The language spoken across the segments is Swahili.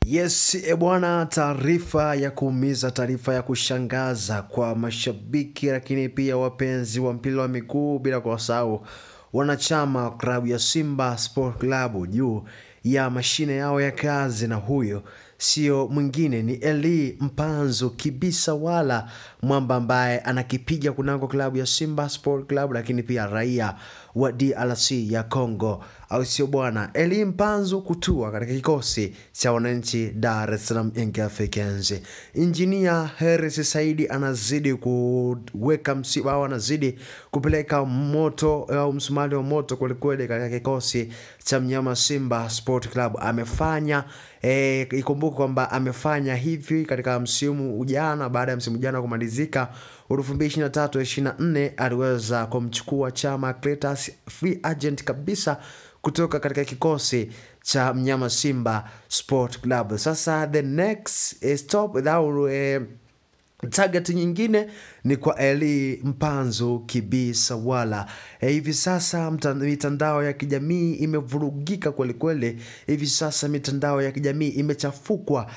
Yes, bwana, taarifa ya kuumiza, taarifa ya kushangaza kwa mashabiki lakini pia wapenzi wa mpira wa miguu, bila kusahau wanachama wa klabu ya Simba Sport Club juu ya mashine yao ya kazi, na huyo sio mwingine ni Elie Mpanzu Kibisa Wala, mwamba ambaye anakipiga kunako klabu ya Simba Sport Club lakini pia raia wa DRC ya Congo, au sio bwana? Elie Mpanzu kutua katika kikosi cha wananchi Dar es Salaam Young Africans. Engineer Harris Saidi anazidi kuweka msiba, au anazidi kupeleka moto au msumali wa moto kweli katika kikosi cha mnyama Simba Sport Club. Amefanya ikumbuke kwamba amefanya hivi katika msimu ujana. Baada ya msimu ujana kumalizika 2023-24 aliweza kumchukua Chama Clatous free agent kabisa kutoka katika kikosi cha mnyama Simba Sport Club. Sasa the next stop without target nyingine ni kwa Elie Mpanzu Kibisa Wala. Hivi sasa mitandao ya kijamii imevurugika kweli. Hivi sasa mitandao ya kijamii imechafukwa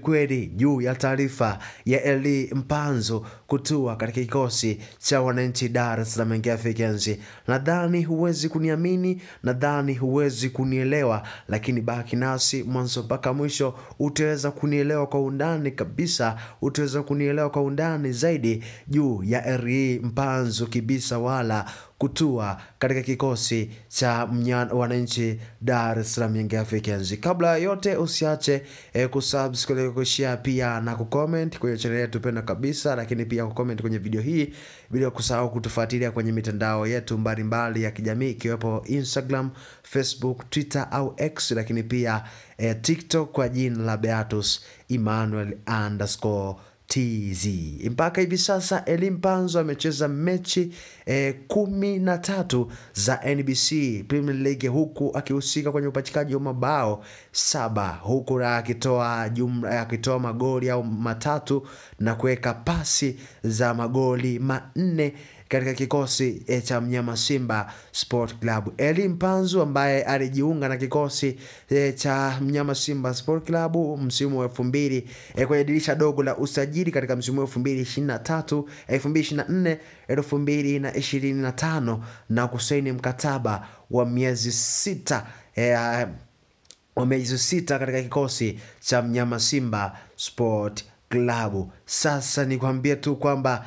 kweli juu ya taarifa ya Elie Mpanzu kutua katika kikosi cha wananchi Dar es Salaam Young Africans. Nadhani huwezi kuniamini, nadhani huwezi kunielewa, lakini baki nasi mwanzo mpaka mwisho, utaweza kunielewa kwa undani kabisa, utaweza kunielewa kwa undani zaidi juu ya Elie Mpanzu Kibisa Wala kutua katika kikosi cha wananchi Dar es Salaam Young Africans. Kabla ya yote usiache kusubscribe, kushare pia na kucomment kwenye channel yetu penda kabisa, lakini pia kucomment kwenye video hii, bila kusahau kutufuatilia kwenye mitandao yetu mbalimbali ya kijamii ikiwepo Instagram, Facebook, Twitter au X, lakini pia TikTok kwa jina la Beatus Emmanuel _TZ. Mpaka hivi sasa Elie Mpanzu amecheza mechi 13 za NBC Premier League, huku akihusika kwenye upachikaji wa mabao 7, huku akitoa magoli au matatu na kuweka pasi za magoli 4 katika kikosi cha mnyama Simba Sport Club. Elie Mpanzu ambaye alijiunga na kikosi cha mnyama Simba Sport Club msimu wa 2000 kwenye dirisha dogo la usajili katika msimu wa 2023 2024 2025 na kusaini mkataba wa miezi 6 katika kikosi cha mnyama Simba Sport Club. Sasa nikwambie tu kwamba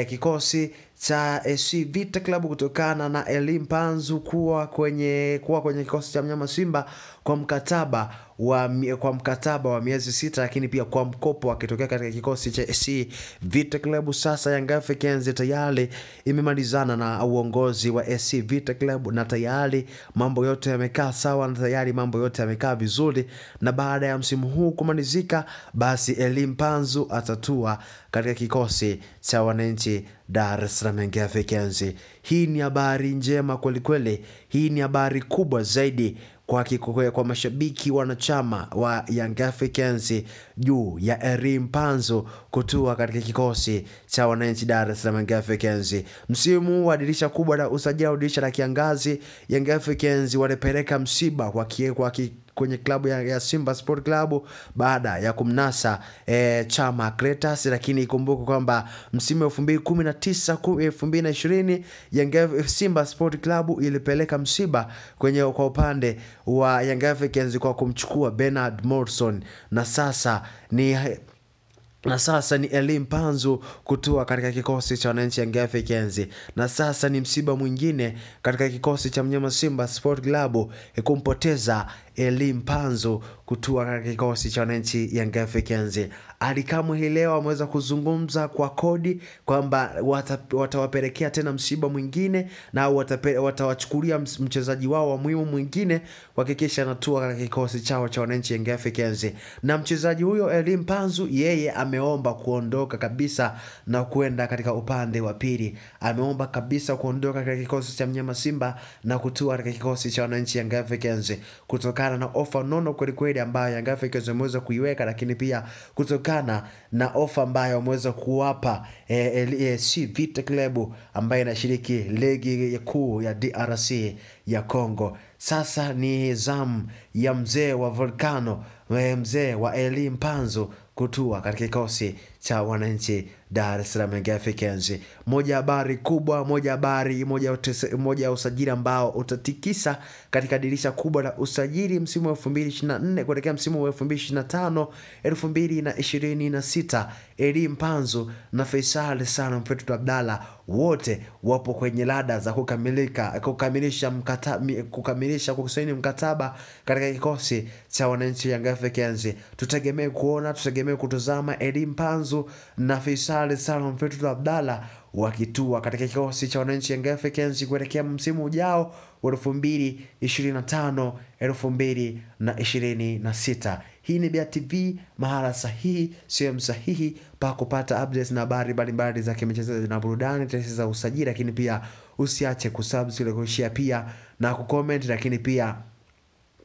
kikosi cha SC Vita Club, kutokana na Elie Mpanzu kuwa kwenye kikosi cha mnyama Simba kwa mkataba wa miezi 6, lakini pia kwa mkopo akitokea katika kikosi cha SC Vita Club. Sasa Young Africans tayari imemalizana na uongozi wa SC Vita Club, na tayari mambo yote yamekaa sawa, na tayari mambo yote yamekaa vizuri, na baada ya msimu huu kumalizika, basi Elie Mpanzu atatua katika kikosi cha wananchi Dar es Salaam Young Africans. Hii ni habari njema kweli. Hii ni habari kubwa zaidi kwa mashabiki wanachama wa Young Africans juu ya Elie Mpanzu kutua katika kikosi cha wananchi Dar es Salaam Young Africans. Msimu wa dirisha kubwa la usajili, dirisha la kiangazi, Young Africans walipeleka msiba kwenye klabu ya Simba Sport Club baada ya kumnasa Chama Clatous, lakini ikumbuke kwamba msimu wa 2019-2020 Simba Sport Club ilipeleka msiba kwa upande wa Young Africans kwa kumchukua Bernard Morrison, na sasa ni Elie Mpanzu kutua katika kikosi cha wananchi Young Africans, na sasa ni msiba mwingine katika kikosi cha mnyama Simba Sport Club kumpoteza Elie Mpanzu kutua katika kikosi cha wananchi Young Africans. Alikamwe hii leo ameweza kuzungumza kwa kodi kwamba watawapelekea tena msiba mwingine, na watawachukulia mchezaji wao wa muhimu mwingine kuhakikisha anatua katika kikosi chao cha wananchi Young Africans. Na mchezaji huyo Elie Mpanzu yeye ameomba kuondoka kabisa na kwenda katika upande wa pili. Ameomba kabisa kuondoka katika kikosi cha mnyama Simba na kutua katika kikosi cha wananchi Young Africans kutokana na ofa nono kweli ambayo Young Africans wameweza kuiweka, lakini pia kutokana na ofa ambayo wameweza kuwapa SC Vita Club ambayo inashiriki ligi kuu ya DRC ya Congo. Sasa ni zamu ya mzee wa Volcano mzee wa Elie Mpanzu kutua katika kikosi cha wananchi Dar es Salaam Young Africans. Moja habari kubwa, moja ya usajili ambao utatikisa katika dirisha kubwa la usajili msimu wa 2024 kuelekea msimu wa 2025 2026. Elie Mpanzu na Faisal Salum Fetu Abdalla wote wapo kwenye rada za kukamilisha kusaini mkataba katika kikosi cha wananchi Young Africans. Tutegemee kutazama Elie Mpanzu na Faisal Salum Fetu Abdalla wakitua katika kikosi cha wananchi Young Africans kuelekea msimu ujao wa 2025 2026. Hii ni Bea TV, mahala sahihi, sehemu sahihi pa kupata updates na habari mbalimbali za kimichezo na burudani, taarifa za usajili, lakini pia usiache kusubscribe, kushare pia na kucomment, lakini pia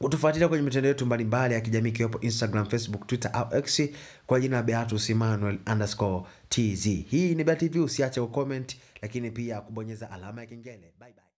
utufuatilia kwenye mitandao yetu mbalimbali ya kijamii ikiwepo Instagram, Facebook, Twitter au X kwa jina Beatus Emmanuel_TZ. Hii ni Bea TV, usiache kucomment lakini pia kubonyeza alama ya kengele. Bye bye.